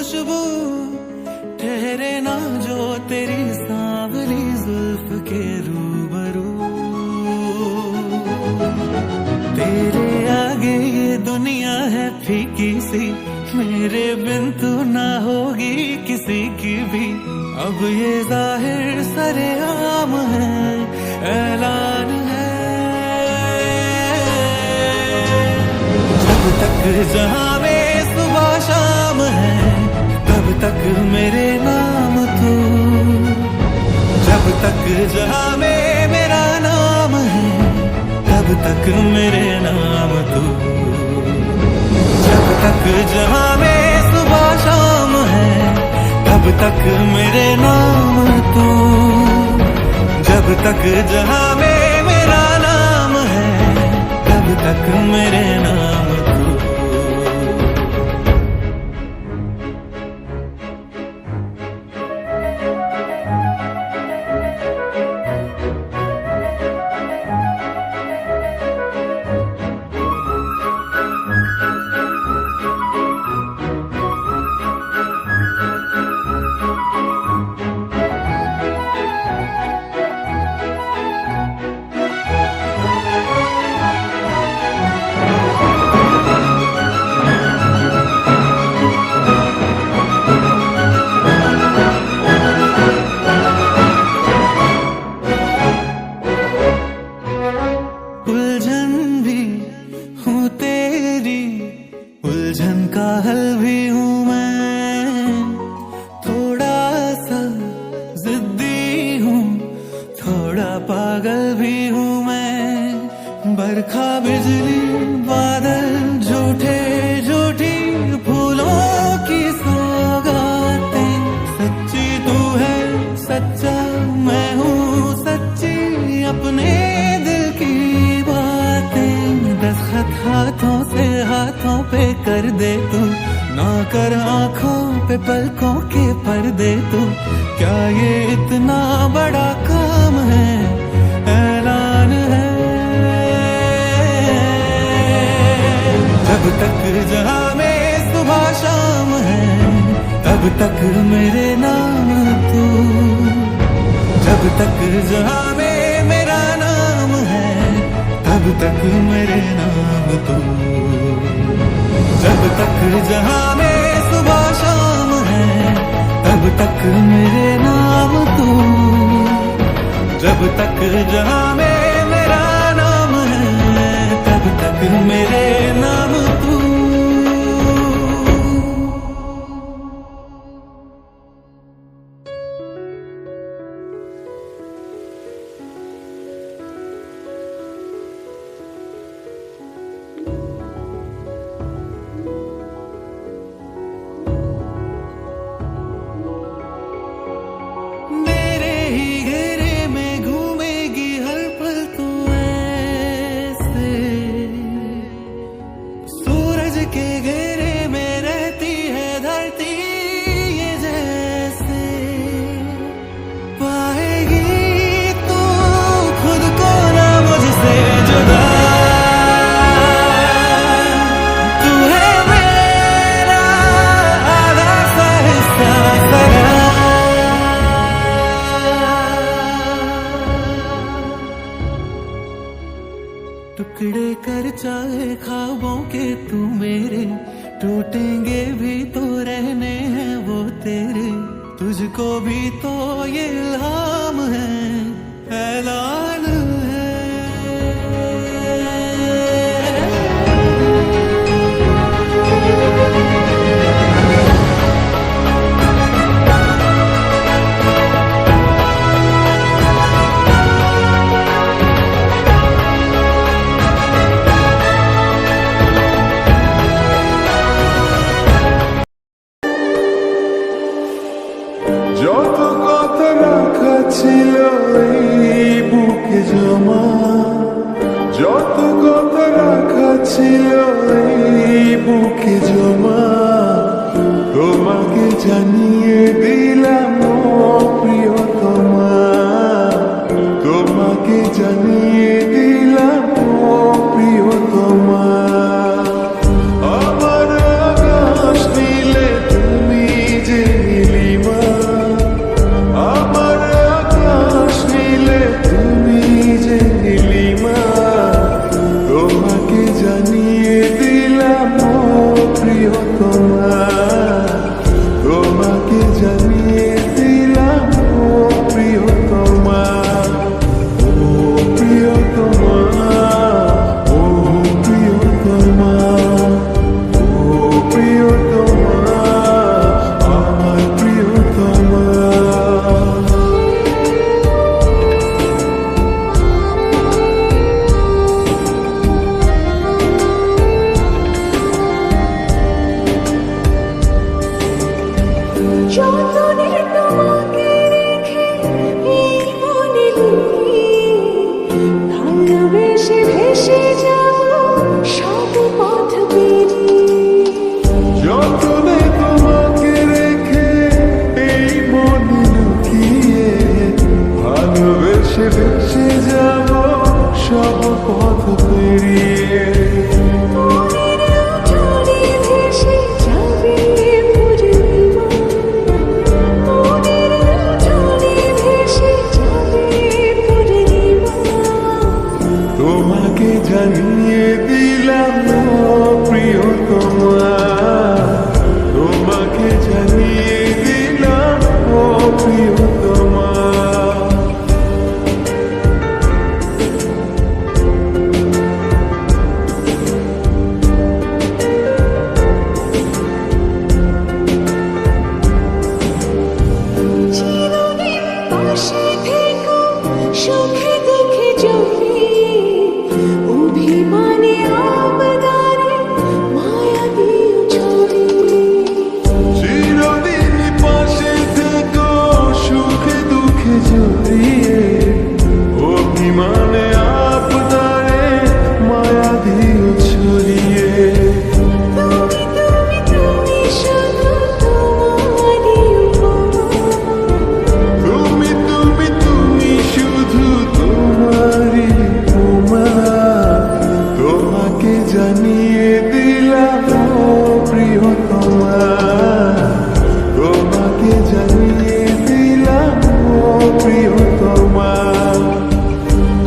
खुशबू ठहरे ना जो तेरी सांवली जुल्फ के रूबरू। तेरे आगे ये दुनिया है फीकी सी, मेरे बिन तू ना होगी किसी की भी। अब ये जाहिर सरेआम है, ऐलान है, जब तक जहां में सुबह शाम है तब तक मेरे नाम तू। जब तक जहां में मेरा नाम है तब तक मेरे नाम तू। जब तक जहां में सुबह शाम है तब तक मेरे नाम तू। जब तक जहां में मेरा नाम है तब तक मेरे नाम तू। उलझन भी हूँ तेरी, उलझन का हल भी हूँ मैं। थोड़ा सा जिद्दी हूँ, थोड़ा पागल भी हूँ मैं। बरखा बिजली बादल झूठे झूठी फूलों की सौगातें। सच्ची तू है सच्चा मैं हूँ सच्ची, अपने दिल की दस्तखत हाथों से हाथों पे कर दे तू, ना कर आंखों पे पलकों के पर्दे तू। क्या ये इतना बड़ा काम है, ऐलान है, जब तक जहां में सुबह शाम है तब तक मेरे नाम तू। जब तक जहां में मेरा नाम है तब तक मेरे नाम तू। जब तक जहां में सुबह शाम है तब तक मेरे नाम तू। जब तक जहां में मेरा नाम है तब तक मेरे नाम तू। के घेरे में रहती है धरती ये जैसे। पाएगी तू खुद को ना मुझसे जुदा, तू है मेरा आधा सा हिस्सा सगा। टुकड़े कर चाहे ख्वाबों के तू मेरे, टूटेंगे भी तो रहने हैं वो तेरे। तुझको भी तो ये इल्हाम है, ऐलान है। যত কথা রাখা ছিল এই বুকে জমা, যত কথা রাখা ছিল এই বুকে জমা, তোমাকে জানিয়ে দিলাম ও প্রিয়তমা, তোমাকে জানিয়ে দিলাম ও প্রিয়তমা। আমার আকাশ নীলে তুমি তোমার, তোমাকে জানিয়ে দিলাম ও প্রিয়তমা, ও প্রিয়তমা, ও প্রিয়তমা, ও প্রিয়তমা, আমার প্রিয়তমা। যতনে তোমাকে রেখে এই মনে লুকিয়ে ভালোবেসে ভেসে যাব সব পথ পেরিয়ে। যতনে তোমাকে রেখে এই মনে লুকিয়ে ভালোবেসে ভেসে যাব সব পথ পেরিয়ে। মনের জলে ভেসে যাবে পূর্ণিমা, মনের জলে ভেসে যাবে পূর্ণিমা। তোমাকে জানিয়ে দিলাম ও প্রিয়তমা, তোমাকে জানিয়ে দিলাম ও প্রিয়তমা। চিরদিন পাশে থেকো সুখে দুঃখে জড়িয়ে, অভিমানে আবদারে মায়া দিও ছড়িয়ে। চিরদিন পাশে থেকো সুখে দুঃখে জড়িয়ে, অভিমানে আপনারে মায়া দিও ছড়িয়ে। তুমি শুধু তোমারই উপমা, তুমি তুমি তুমি শুধু তোমারই উপমা, তোমাকে জানিয়ে দিলাম ও প্রিয়তমা, তোমাকে জানিয়ে দিলাম ও প্রিয়তমা।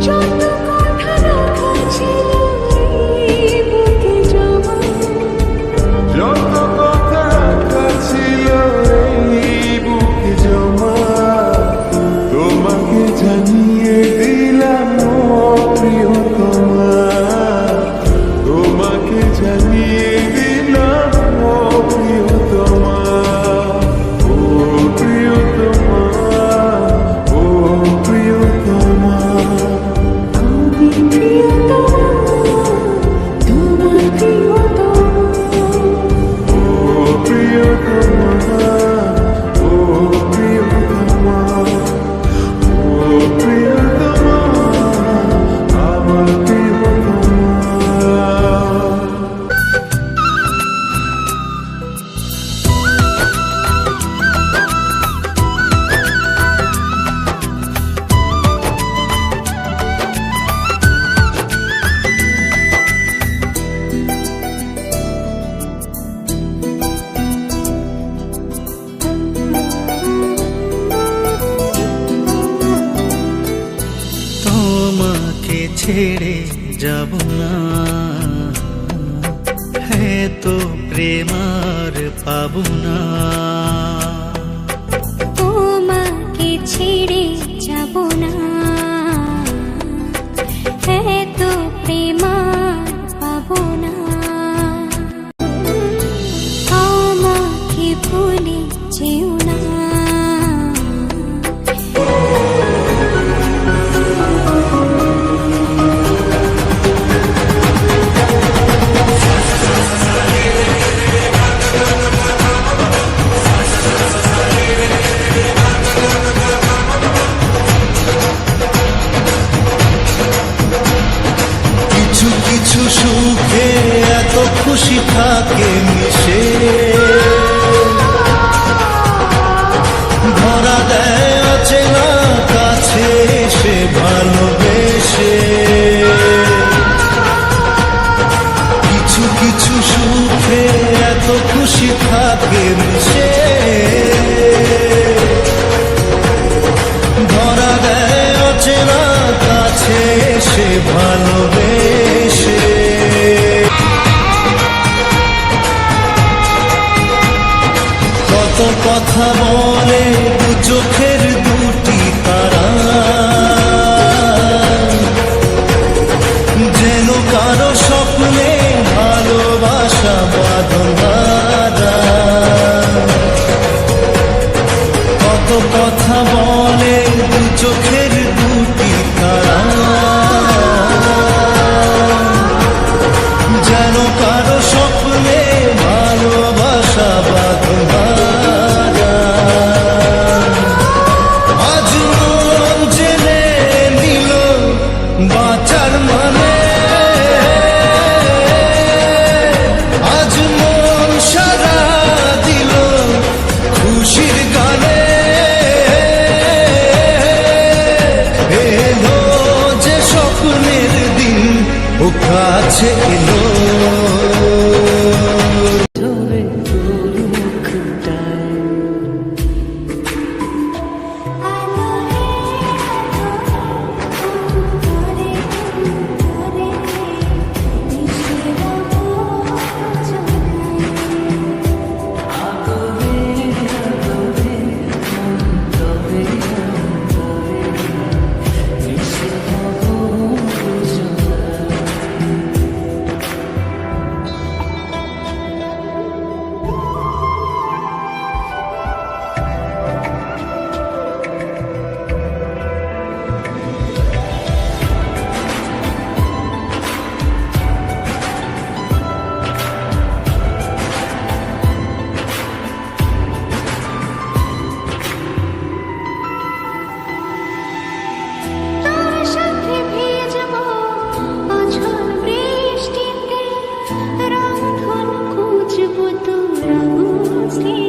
যত কথা রাখা ছিল এই বুকে জমা, যত কথা রাখা ছিল এই বুকে জমা, তোমাকে জানিয়ে দিলাম ও প্রিয়তমা, তোমাকে জানিয়ে দিলাম ও প্রিয়তমা, ও প্রিয়তমা, ও প্রিয়তমা। আমি প্রিয়তমা, তোমার প্রিয়তমা। ও প্রিয়তমা, ও প্রিয়তমা, ও প্রিয়তমা, আমার প্রিয়তমা। তোমাকে ছেড়ে যাব না, হ্যাঁ তো প্রেম আর পাবো না। তোমাকে ছেড়ে যাব না, এত প্রেম আর পাবো না। আমাকে ভুলে যেও না। কিছু কিছু সুখে এত খুশি থাকে মিশে, ধরা দেয় অচেনা কাছে সে ভালোবেসে। কিছু কিছু সুখে এত খুশি থাকে মিশে, ধরা দেয় অচেনা কাছে সে ভালোবেসে। কত কথা বলে দু চোখের দুটি তারা, যেন কারো স্বপ্নে ভালোবাসা বাঁধন হারা। কত কথা বলে দু চোখের দুটি তারা, যেন কারো স্বপ্নে ভালোবাসা বাঁধন হারা। আজ মন জেনে নিল বাঁচার মানে, আজ মন সারা দিল খুশির গানে। এলো যে স্বপ্নের দিন ও কাছে এলো। তোর সাথে ভিজবো অঝোর বৃষ্টিতে, রংধনু খুঁজবো তোর স্মৃতিতে।